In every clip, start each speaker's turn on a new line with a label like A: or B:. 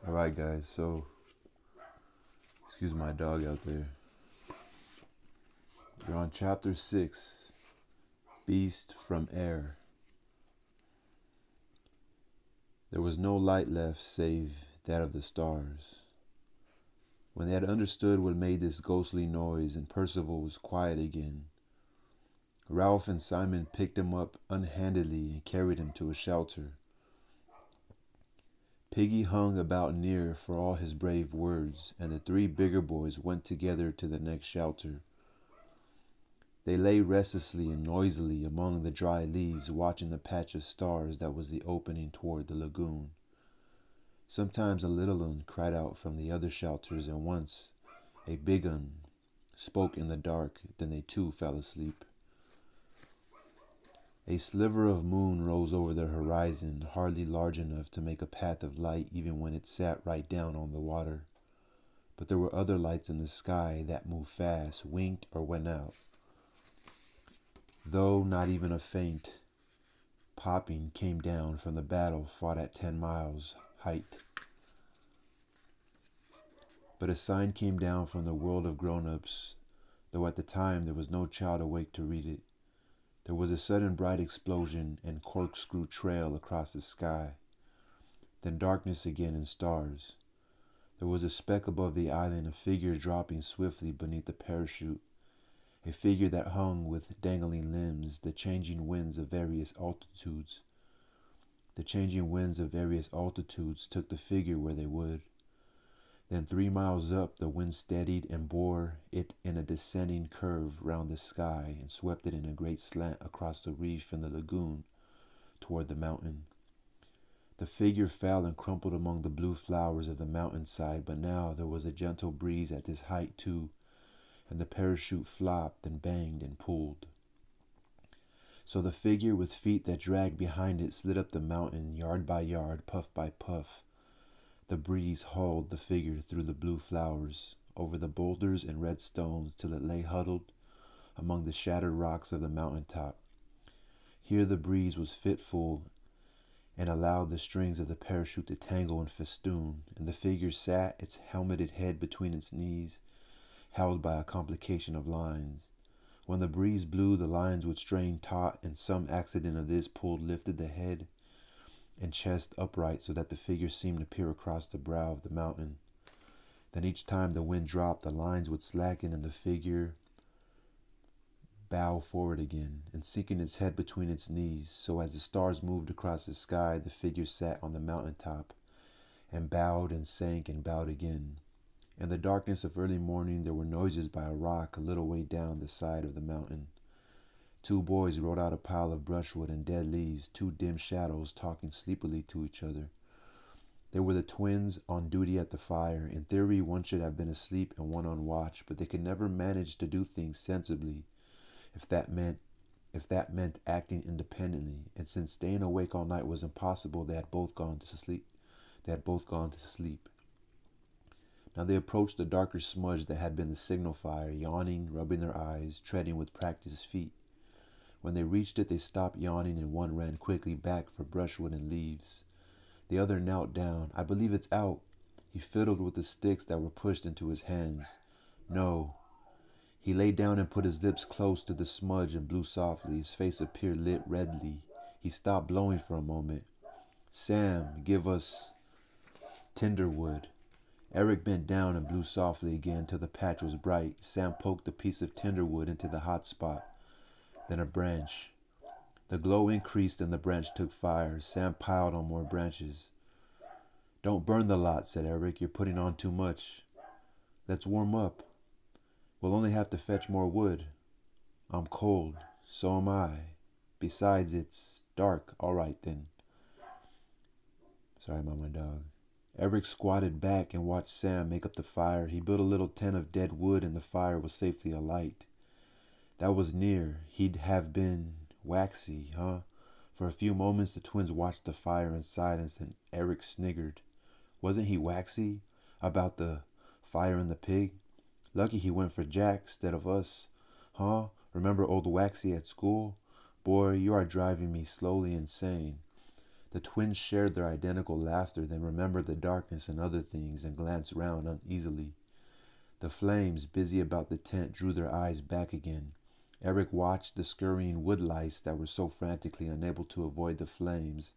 A: Alright, guys, so excuse my dog out there. We're on chapter 6, Beast from Air. There was no light left save that of the stars. When they had understood what made this ghostly noise and Percival was quiet again, Ralph and Simon picked him up unhandedly and carried him to a shelter. Piggy hung about near for all his brave words, and the three bigger boys went together to the next shelter. They lay restlessly and noisily among the dry leaves, watching the patch of stars that was the opening toward the lagoon. Sometimes a little one cried out from the other shelters, and once a big one spoke in the dark. Then they too fell asleep. A sliver of moon rose over the horizon, hardly large enough to make a path of light even when it sat right down on the water. But there were other lights in the sky that moved fast, winked, or went out, though not even a faint popping came down from the battle fought at 10 miles height. But a sign came down from the world of grown-ups, though at the time there was no child awake to read it. There was a sudden bright explosion and corkscrew trail across the sky, then darkness again and stars. There was a speck above the island, a figure dropping swiftly beneath the parachute, a figure that hung with dangling limbs. The changing winds of various altitudes took the figure where they would. Then 3 miles up, the wind steadied and bore it in a descending curve round the sky and swept it in a great slant across the reef and the lagoon toward the mountain. The figure fell and crumpled among the blue flowers of the mountainside, but now there was a gentle breeze at this height too, and the parachute flopped and banged and pulled. So the figure, with feet that dragged behind it, slid up the mountain, yard by yard, puff by puff. The breeze hauled the figure through the blue flowers, over the boulders and red stones, till it lay huddled among the shattered rocks of the mountain top. Here the breeze was fitful and allowed the strings of the parachute to tangle and festoon, and the figure sat, its helmeted head between its knees, held by a complication of lines. When the breeze blew, the lines would strain taut, and some accident of this lifted the head and chest upright so that the figure seemed to peer across the brow of the mountain. Then each time the wind dropped, the lines would slacken and the figure bow forward again, and sinking its head between its knees. So as the stars moved across the sky, the figure sat on the mountain top and bowed and sank and bowed again. In the darkness of early morning, there were noises by a rock a little way down the side of the mountain. 2 boys rode out a pile of brushwood and dead leaves, 2 dim shadows talking sleepily to each other. They were the twins on duty at the fire. In theory, one should have been asleep and one on watch, but they could never manage to do things sensibly if that meant acting independently, and since staying awake all night was impossible, they had both gone to sleep. Now they approached the darker smudge that had been the signal fire, yawning, rubbing their eyes, treading with practiced feet. When they reached it, they stopped yawning, and one ran quickly back for brushwood and leaves. The other knelt down. "I believe it's out." He fiddled with the sticks that were pushed into his hands. "No." He lay down and put his lips close to the smudge and blew softly. His face appeared lit redly. He stopped blowing for a moment. "Sam, give us tinderwood." Eric bent down and blew softly again till the patch was bright. Sam poked a piece of tinderwood into the hot spot, then a branch. The glow increased and the branch took fire. Sam piled on more branches. "Don't burn the lot," said Eric. "You're putting on too much." "Let's warm up." "We'll only have to fetch more wood." "I'm cold." "So am I. Besides, it's dark." "All right, then." Sorry about my dog. Eric squatted back and watched Sam make up the fire. He built a little tent of dead wood, and the fire was safely alight. That was near. He'd have been waxy, huh? For a few moments the twins watched the fire in silence, and Eric sniggered. Wasn't he waxy about the fire and the pig? Lucky he went for Jack instead of us, huh? Remember old Waxy at school? Boy, you are driving me slowly insane. The twins shared their identical laughter, then remembered the darkness and other things and glanced round uneasily. The flames, busy about the tent, drew their eyes back again. Eric watched the scurrying woodlice that were so frantically unable to avoid the flames,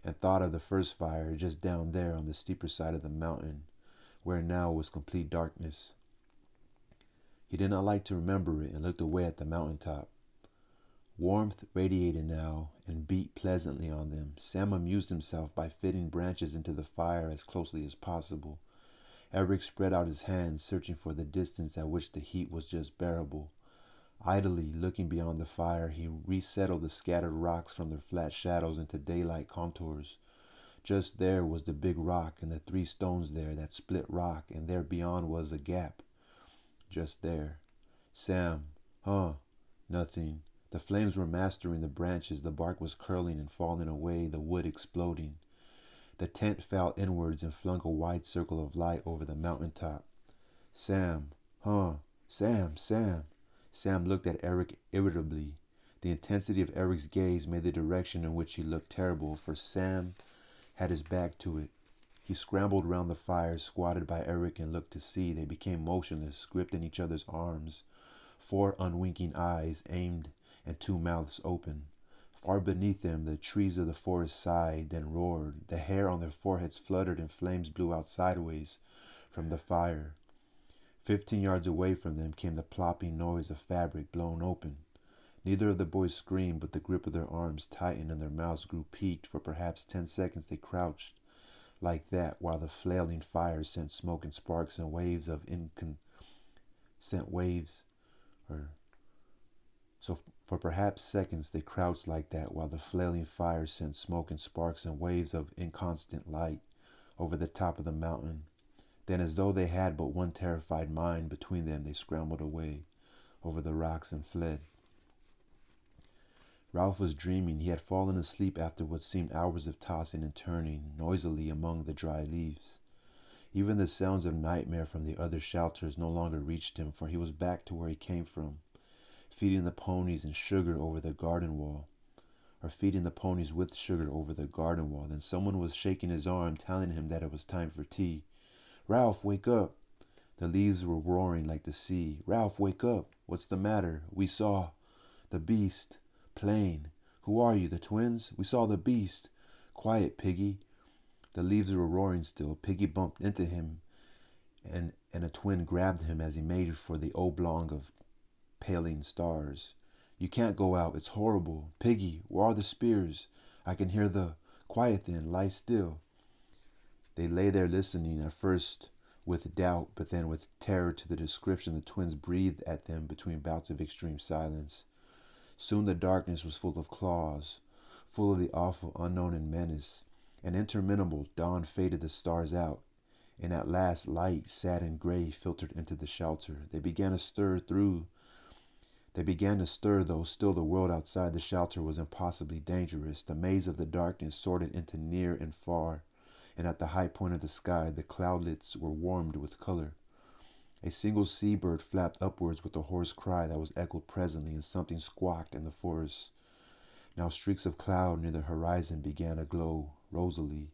A: and thought of the first fire just down there on the steeper side of the mountain, where now was complete darkness. He did not like to remember it and looked away at the mountaintop. Warmth radiated now and beat pleasantly on them. Sam amused himself by fitting branches into the fire as closely as possible. Eric spread out his hands, searching for the distance at which the heat was just bearable. Idly looking beyond the fire, he resettled the scattered rocks from their flat shadows into daylight contours. Just there was the big rock and the 3 stones there that split rock, and there beyond was a gap. Just there. Sam. Huh. Nothing. The flames were mastering the branches, the bark was curling and falling away, the wood exploding. The tent fell inwards and flung a wide circle of light over the mountaintop. Sam. Huh. Sam. Sam looked at Eric irritably. The intensity of Eric's gaze made the direction in which he looked terrible, for Sam had his back to it. He scrambled round the fire, squatted by Eric, and looked to see. They became motionless, gripped in each other's arms. 4 unwinking eyes aimed and 2 mouths open. Far beneath them, the trees of the forest sighed, then roared. The hair on their foreheads fluttered and flames blew out sideways from the fire. 15 yards away from them came the plopping noise of fabric blown open. Neither of the boys screamed, but the grip of their arms tightened and their mouths grew peaked. For perhaps 10 seconds they crouched like that, while the flailing fire sent smoke and sparks and waves of for perhaps seconds they crouched like that, while the flailing fire sent smoke and sparks and waves of inconstant light over the top of the mountain. Then, as though they had but one terrified mind between them, they scrambled away over the rocks and fled. Ralph was dreaming. He had fallen asleep after what seemed hours of tossing and turning noisily among the dry leaves. Even the sounds of nightmare from the other shelters no longer reached him, for he was back to where he came from, feeding the ponies and sugar over the garden wall, or feeding the ponies with sugar over the garden wall. Then someone was shaking his arm, telling him that it was time for tea. Ralph, wake up. The leaves were roaring like the sea. Ralph, wake up. What's the matter? We saw the beast. Plain. Who are you, the twins? We saw the beast. Quiet, Piggy. The leaves were roaring still. Piggy bumped into him, and a twin grabbed him as he made for the oblong of paling stars. You can't go out. It's horrible. Piggy, where are the spears? I can hear the... Quiet then. Lie still. They lay there listening, at first with doubt, but then with terror to the description the twins breathed at them between bouts of extreme silence. Soon the darkness was full of claws, full of the awful unknown and menace. An interminable dawn faded the stars out, and at last light, sad and gray, filtered into the shelter. They began to stir, though still the world outside the shelter was impossibly dangerous. The maze of the darkness sorted into near and far, and at the high point of the sky the cloudlets were warmed with color. A single seabird flapped upwards with a hoarse cry that was echoed presently, and something squawked in the forest. Now streaks of cloud near the horizon began to glow rosily,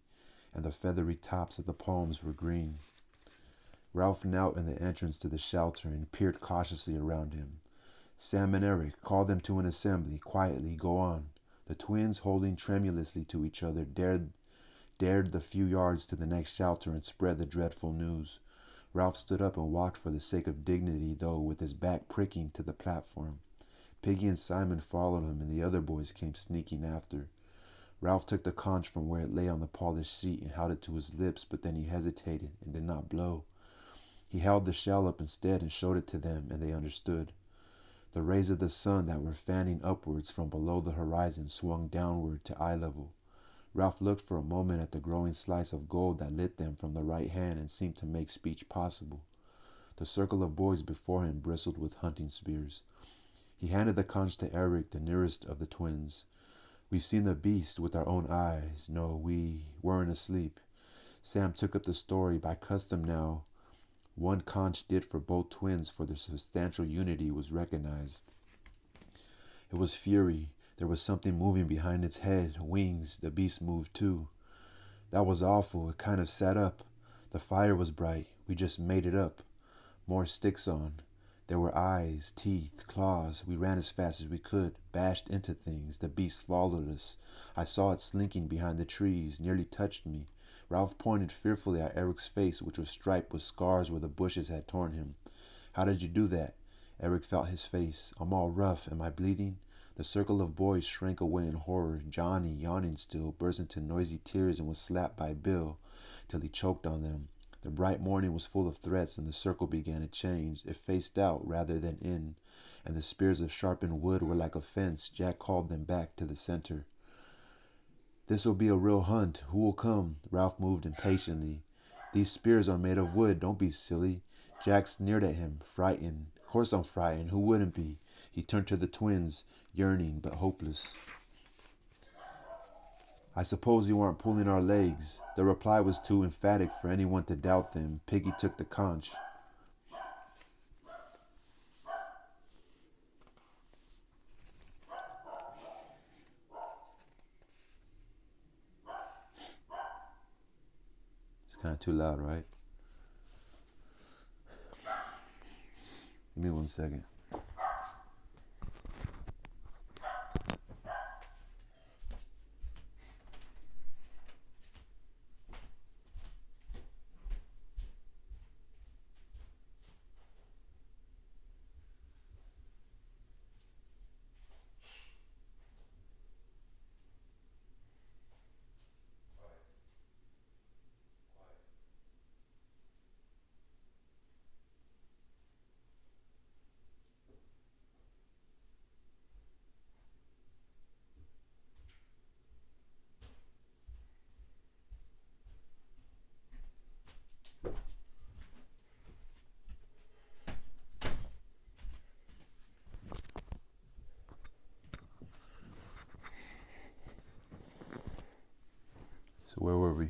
A: and the feathery tops of the palms were green. Ralph knelt in the entrance to the shelter and peered cautiously around him. Sam and Eric, call them to an assembly. Quietly, go on. The twins, holding tremulously to each other, dared the few yards to the next shelter and spread the dreadful news. Ralph stood up and walked for the sake of dignity, though with his back pricking to the platform. Piggy and Simon followed him, and the other boys came sneaking after. Ralph took the conch from where it lay on the polished seat and held it to his lips, but then he hesitated and did not blow. He held the shell up instead and showed it to them, and they understood. The rays of the sun that were fanning upwards from below the horizon swung downward to eye level. Ralph looked for a moment at the growing slice of gold that lit them from the right hand and seemed to make speech possible. The circle of boys before him bristled with hunting spears. He handed the conch to Eric, the nearest of the twins. We've seen the beast with our own eyes. No, we weren't asleep. Sam took up the story. By custom now, one conch did for both twins, for their substantial unity was recognized. It was fury. There was something moving behind its head, wings. The beast moved too. That was awful. It kind of sat up. The fire was bright. We just made it up. More sticks on. There were eyes, teeth, claws. We ran as fast as we could, bashed into things. The beast followed us. I saw it slinking behind the trees, nearly touched me. Ralph pointed fearfully at Eric's face, which was striped with scars where the bushes had torn him. How did you do that? Eric felt his face. I'm all rough. Am I bleeding? The circle of boys shrank away in horror. Johnny, yawning still, burst into noisy tears and was slapped by Bill till he choked on them. The bright morning was full of threats, and the circle began to change. It faced out rather than in, and the spears of sharpened wood were like a fence. Jack called them back to the center. This'll be a real hunt. Who will come? Ralph moved impatiently. These spears are made of wood. Don't be silly. Jack sneered at him, frightened. Of course I'm frightened. Who wouldn't be? He turned to the twins, yearning but hopeless. I suppose you aren't pulling our legs. The reply was too emphatic for anyone to doubt them. Piggy took the conch. It's kind of too loud, right? Give me 1 second. So where were we?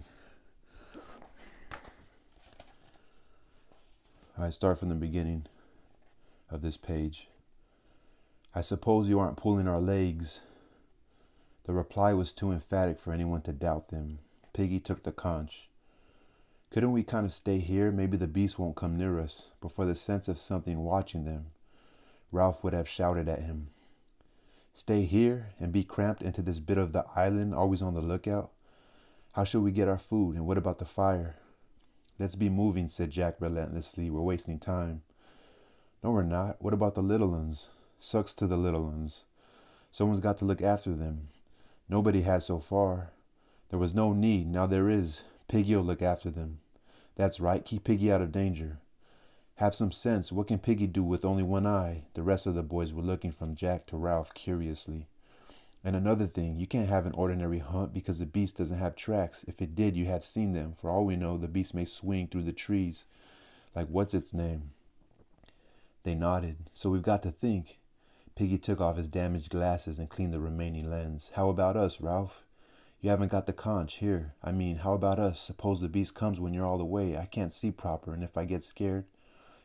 A: I start from the beginning of this page. I suppose you aren't pulling our legs. The reply was too emphatic for anyone to doubt them. Piggy took the conch. Couldn't we kind of stay here? Maybe the beast won't come near us. But for the sense of something watching them, Ralph would have shouted at him. Stay here and be cramped into this bit of the island, always on the lookout? How should we get our food, and what about the fire? Let's be moving, said Jack relentlessly. We're wasting time. No, we're not. What about the little ones? Sucks to the little ones. Someone's got to look after them. Nobody has so far. There was no need. Now there is. Piggy'll look after them. That's right. Keep Piggy out of danger. Have some sense. What can Piggy do with only one eye? The rest of the boys were looking from Jack to Ralph curiously. And another thing, you can't have an ordinary hunt because the beast doesn't have tracks. If it did, you'd have seen them. For all we know, the beast may swing through the trees. Like what's its name? They nodded. So we've got to think. Piggy took off his damaged glasses and cleaned the remaining lens. How about us, Ralph? You haven't got the conch. Here. I mean, how about us? Suppose the beast comes when you're all away. I can't see proper, and if I get scared...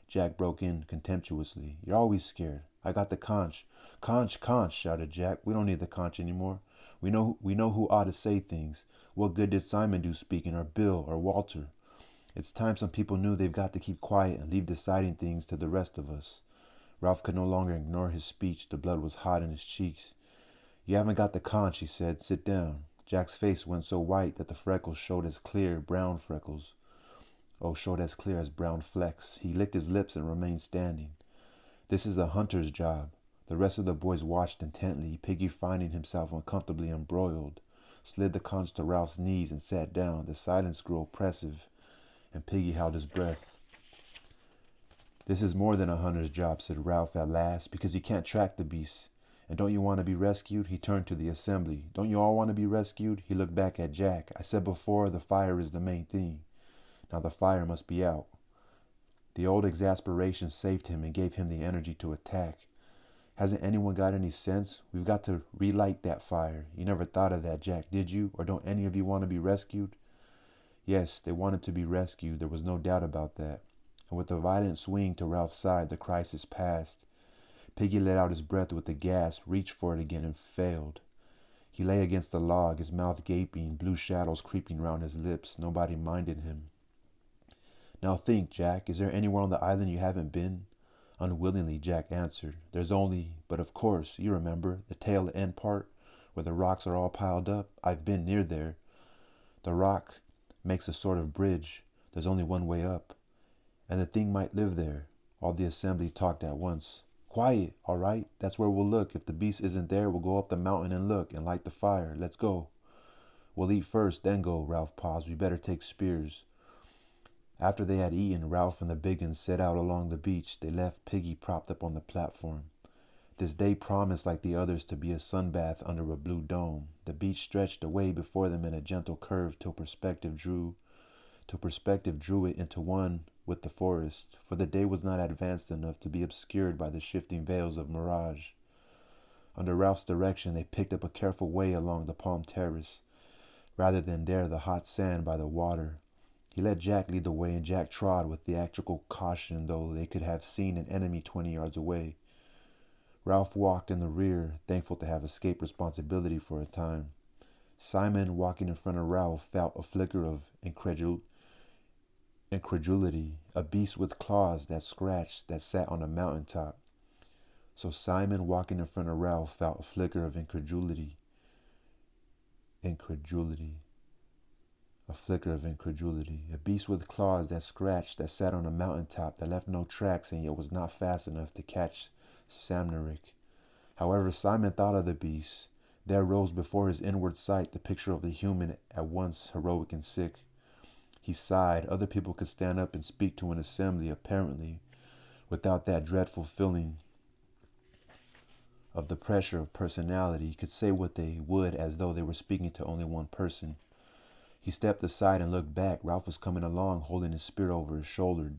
A: Jack broke in contemptuously. You're always scared. I got the conch. Conch, conch, shouted Jack. We don't need the conch anymore. We know who ought to say things. What good did Simon do speaking, or Bill, or Walter? It's time some people knew they've got to keep quiet and leave deciding things to the rest of us. Ralph could no longer ignore his speech. The blood was hot in his cheeks. You haven't got the conch, he said. Sit down. Jack's face went so white that the freckles showed as clear brown freckles. Showed as clear as brown flecks. He licked his lips and remained standing. This is a hunter's job. The rest of the boys watched intently. Piggy, finding himself uncomfortably embroiled, slid the conch to Ralph's knees and sat down. The silence grew oppressive, and Piggy held his breath. This is more than a hunter's job, said Ralph at last, because you can't track the beast. And don't you want to be rescued? He turned to the assembly. Don't you all want to be rescued? He looked back at Jack. I said before, the fire is the main thing. Now the fire must be out. The old exasperation saved him and gave him the energy to attack. Hasn't anyone got any sense? We've got to relight that fire. You never thought of that, Jack, did you? Or don't any of you want to be rescued? Yes, they wanted to be rescued. There was no doubt about that. And with a violent swing to Ralph's side, the crisis passed. Piggy let out his breath with a gasp, reached for it again, and failed. He lay against the log, his mouth gaping, blue shadows creeping round his lips. Nobody minded him. Now think, Jack, is there anywhere on the island you haven't been? Unwillingly, Jack answered. There's only, but of course, you remember, the tail end part, where the rocks are all piled up. I've been near there. The rock makes a sort of bridge. There's only one way up. And the thing might live there. All the assembly talked at once. Quiet, all right? That's where we'll look. If the beast isn't there, we'll go up the mountain and look and light the fire. Let's go. We'll eat first, then go, Ralph paused. We better take spears. After they had eaten, Ralph and the big uns set out along the beach. They left Piggy propped up on the platform. This day promised, like the others, to be a sunbath under a blue dome. The beach stretched away before them in a gentle curve till perspective drew it into one with the forest, for the day was not advanced enough to be obscured by the shifting veils of mirage. Under Ralph's direction, they picked up a careful way along the palm terrace, rather than dare the hot sand by the water. He let Jack lead the way, and Jack trod with theatrical caution, though they could have seen an enemy 20 yards away. Ralph walked in the rear, thankful to have escaped responsibility for a time. Simon, walking in front of Ralph, felt a flicker of incredulity, a beast with claws that scratched, that sat on a mountaintop. So Simon, walking in front of Ralph, felt a flicker of incredulity. A flicker of incredulity. A beast with claws that scratched, that sat on a mountaintop, that left no tracks and yet was not fast enough to catch Samneric. However, Simon thought of the beast. There rose before his inward sight the picture of the human, at once heroic and sick. He sighed. Other people could stand up and speak to an assembly, apparently, without that dreadful feeling of the pressure of personality. He could say what they would as though they were speaking to only one person. He stepped aside and looked back. Ralph was coming along, holding his spear over his shoulder.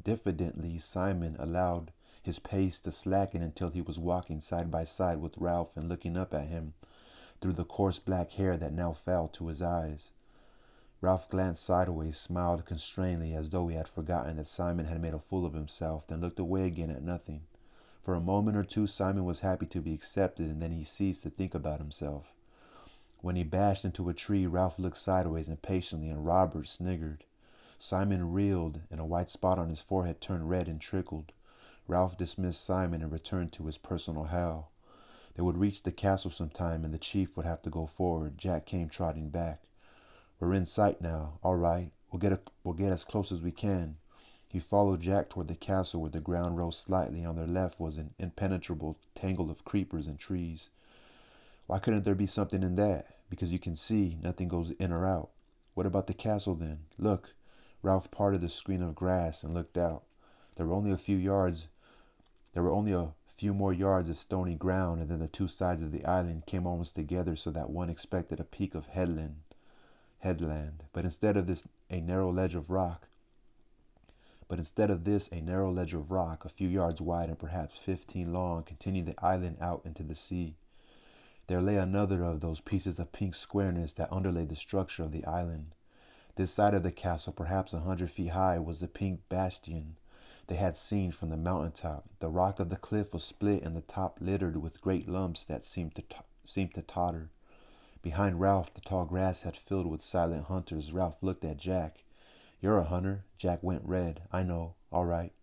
A: Diffidently, Simon allowed his pace to slacken until he was walking side by side with Ralph and looking up at him through the coarse black hair that now fell to his eyes. Ralph glanced sideways, smiled constrainedly as though he had forgotten that Simon had made a fool of himself, then looked away again at nothing. For a moment or two, Simon was happy to be accepted, and then he ceased to think about himself. When he bashed into a tree, Ralph looked sideways impatiently, and Robert sniggered. Simon reeled, and a white spot on his forehead turned red and trickled. Ralph dismissed Simon and returned to his personal hell. They would reach the castle sometime, and the chief would have to go forward. Jack came trotting back. We're in sight now. All right. We'll get as close as we can. He followed Jack toward the castle, where the ground rose slightly. On their left was an impenetrable tangle of creepers and trees. Why couldn't there be something in that? Because you can see, nothing goes in or out. What about the castle then? Look. Ralph parted the screen of grass and looked out. There were only a few more yards of stony ground, and then the two sides of the island came almost together so that one expected a peak of headland. But instead of this, a narrow ledge of rock, a few yards wide and perhaps 15 long, continued the island out into the sea. There lay another of those pieces of pink squareness that underlaid the structure of the island. This side of the castle, perhaps 100 feet high, was the pink bastion they had seen from the mountaintop. The rock of the cliff was split and the top littered with great lumps that seemed to totter. Behind Ralph, the tall grass had filled with silent hunters. Ralph looked at Jack. You're a hunter. Jack went red. I know. All right.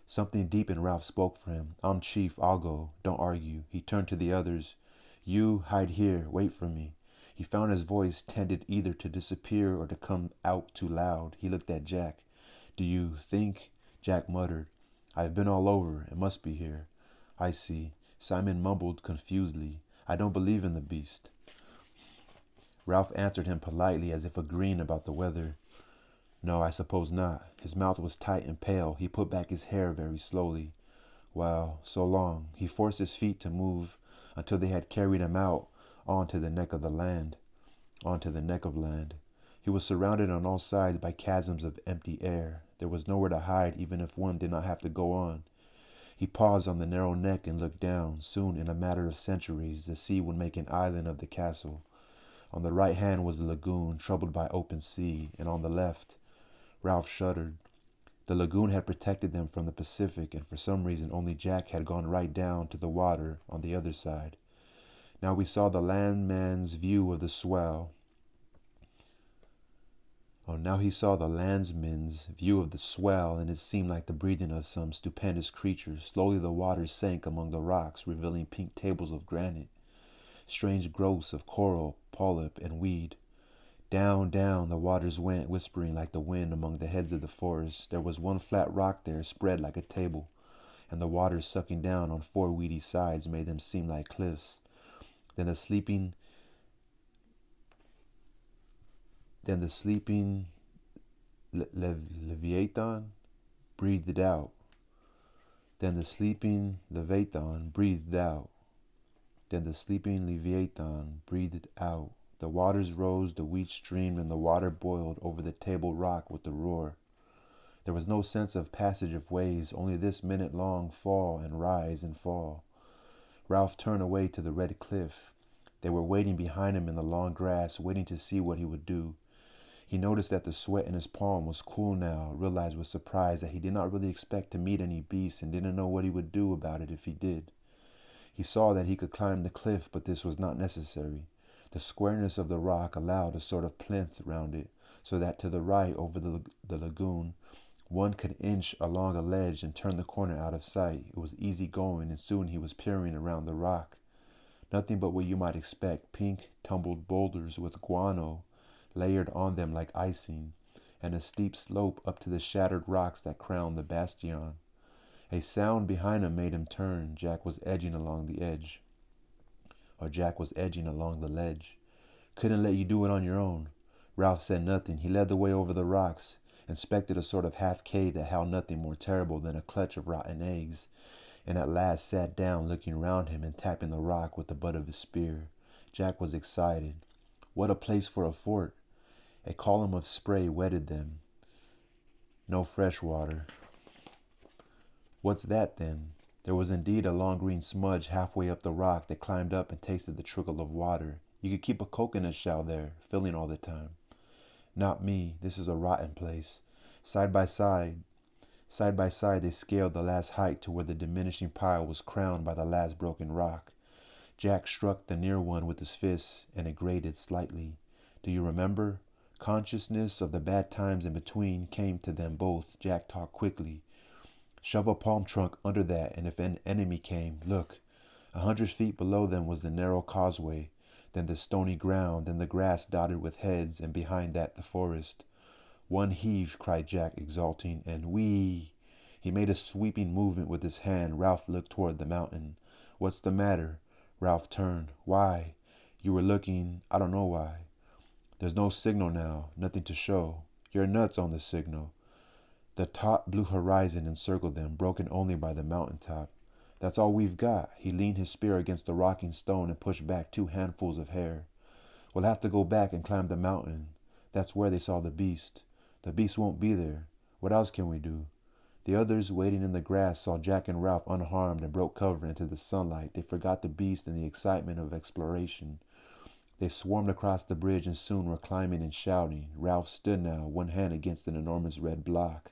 A: Something deep in Ralph spoke for him. I'm chief. I'll go. Don't argue. He turned to the others. You hide here. Wait for me. He found his voice tended either to disappear or to come out too loud. He looked at Jack. Do you think? Jack muttered. I've been all over. It must be here. I see. Simon mumbled confusedly. I don't believe in the beast. Ralph answered him politely, as if agreeing about the weather. No, I suppose not. His mouth was tight and pale. He put back his hair very slowly. Well, so long. He forced his feet to move until they had carried him out onto the neck of land. He was surrounded on all sides by chasms of empty air. There was nowhere to hide, even if one did not have to go on. He paused on the narrow neck and looked down. Soon, in a matter of centuries, the sea would make an island of the castle. On the right hand was the lagoon, troubled by open sea, and on the left, Ralph shuddered. The lagoon had protected them from the Pacific, and for some reason only Jack had gone right down to the water on the other side. Now we saw the landman's view of the swell. Now he saw the landsman's view of the swell, and it seemed like the breathing of some stupendous creature. Slowly the water sank among the rocks, revealing pink tables of granite, strange growths of coral, polyp, and weed. Down, down the waters went, whispering like the wind among the heads of the forest. There was one flat rock there, spread like a table, and the waters sucking down on four weedy sides made them seem like cliffs. Then the sleeping Leviathan breathed out. Then the sleeping Leviathan breathed out. Then the sleeping Leviathan breathed out. The waters rose, the wheat streamed, and the water boiled over the table rock with a roar. There was no sense of passage of waves, only this minute-long fall and rise and fall. Ralph turned away to the red cliff. They were waiting behind him in the long grass, waiting to see what he would do. He noticed that the sweat in his palm was cool now, realized with surprise that he did not really expect to meet any beasts and didn't know what he would do about it if he did. He saw that he could climb the cliff, but this was not necessary. The squareness of the rock allowed a sort of plinth round it, so that to the right over the lagoon, one could inch along a ledge and turn the corner out of sight. It was easy going, and soon he was peering around the rock. Nothing but what you might expect, pink, tumbled boulders with guano layered on them like icing, and a steep slope up to the shattered rocks that crowned the bastion. A sound behind him made him turn. Jack was edging along the ledge. Couldn't let you do it on your own. Ralph said nothing. He led the way over the rocks, inspected a sort of half-cave that held nothing more terrible than a clutch of rotten eggs, and at last sat down, looking round him and tapping the rock with the butt of his spear. Jack was excited. What a place for a fort! A column of spray wetted them. No fresh water. What's that, then? There was indeed a long green smudge halfway up the rock that climbed up and tasted the trickle of water. You could keep a coconut shell there, filling all the time. Not me. This is a rotten place. Side by side, they scaled the last height to where the diminishing pile was crowned by the last broken rock. Jack struck the near one with his fists, and it grated slightly. Do you remember? Consciousness of the bad times in between came to them both. Jack talked quickly. Shove a palm trunk under that, and if an enemy came, look. 100 feet below them was the narrow causeway, then the stony ground, then the grass dotted with heads, and behind that the forest. One heave, cried Jack, exulting, and whee! He made a sweeping movement with his hand. Ralph looked toward the mountain. What's the matter? Ralph turned. Why? You were looking. I don't know why. There's no signal now, nothing to show. You're nuts on the signal. The taut blue horizon encircled them, broken only by the mountaintop. That's all we've got. He leaned his spear against the rocking stone and pushed back 2 handfuls of hair. We'll have to go back and climb the mountain. That's where they saw the beast. The beast won't be there. What else can we do? The others waiting in the grass saw Jack and Ralph unharmed and broke cover into the sunlight. They forgot the beast in the excitement of exploration. They swarmed across the bridge and soon were climbing and shouting. Ralph stood now, one hand against an enormous red block,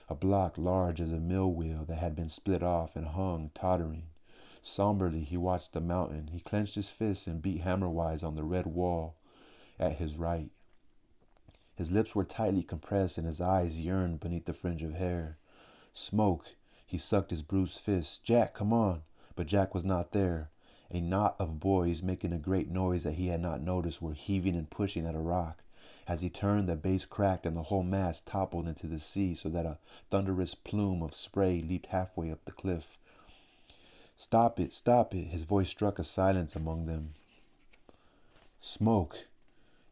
A: a block large as a mill wheel that had been split off and hung, tottering. Somberly he watched the mountain. He clenched his fists and beat hammer-wise on the red wall at his right. His lips were tightly compressed and his eyes yearned beneath the fringe of hair. Smoke. He sucked his bruised fists. Jack, come on. But Jack was not there. A knot of boys, making a great noise that he had not noticed, were heaving and pushing at a rock. As he turned, the base cracked and the whole mass toppled into the sea so that a thunderous plume of spray leaped halfway up the cliff. Stop it, stop it. His voice struck a silence among them. Smoke.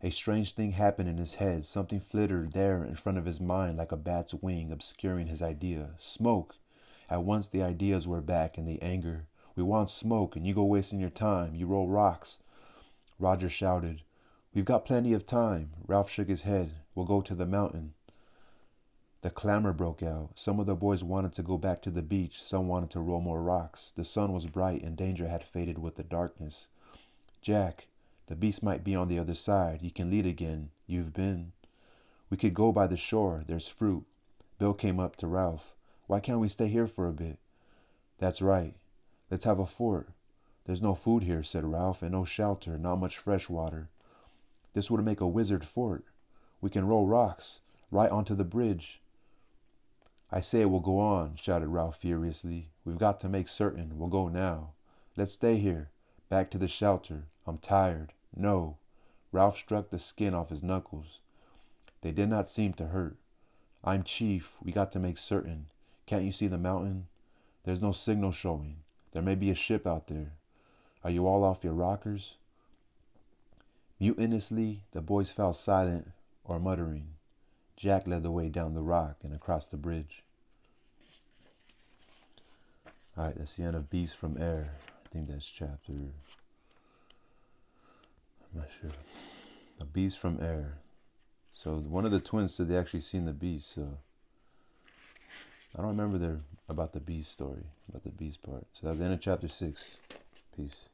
A: A strange thing happened in his head. Something flittered there in front of his mind like a bat's wing, obscuring his idea. Smoke. At once the ideas were back and the anger. We want smoke, and you go wasting your time. You roll rocks. Roger shouted. We've got plenty of time. Ralph shook his head. We'll go to the mountain. The clamor broke out. Some of the boys wanted to go back to the beach. Some wanted to roll more rocks. The sun was bright, and danger had faded with the darkness. Jack, the beast might be on the other side. You can lead again. You've been. We could go by the shore. There's fruit. Bill came up to Ralph. Why can't we stay here for a bit? That's right. Let's have a fort. There's no food here, said Ralph, and no shelter, not much fresh water. This would make a wizard fort. We can roll rocks right onto the bridge. I say we'll go on, shouted Ralph furiously. We've got to make certain. We'll go now. Let's stay here. Back to the shelter. I'm tired. No. Ralph struck the skin off his knuckles. They did not seem to hurt. I'm chief. We got to make certain. Can't you see the mountain? There's no signal showing. There may be a ship out there. Are you all off your rockers? Mutinously, the boys fell silent or muttering. Jack led the way down the rock and across the bridge. All right, that's the end of Beast from Air. I think that's chapter... I'm not sure. A Beast from Air. So one of the twins said they actually seen the beast, so... I don't remember about the beast story, about the beast part. So that's the end of chapter 6. Peace.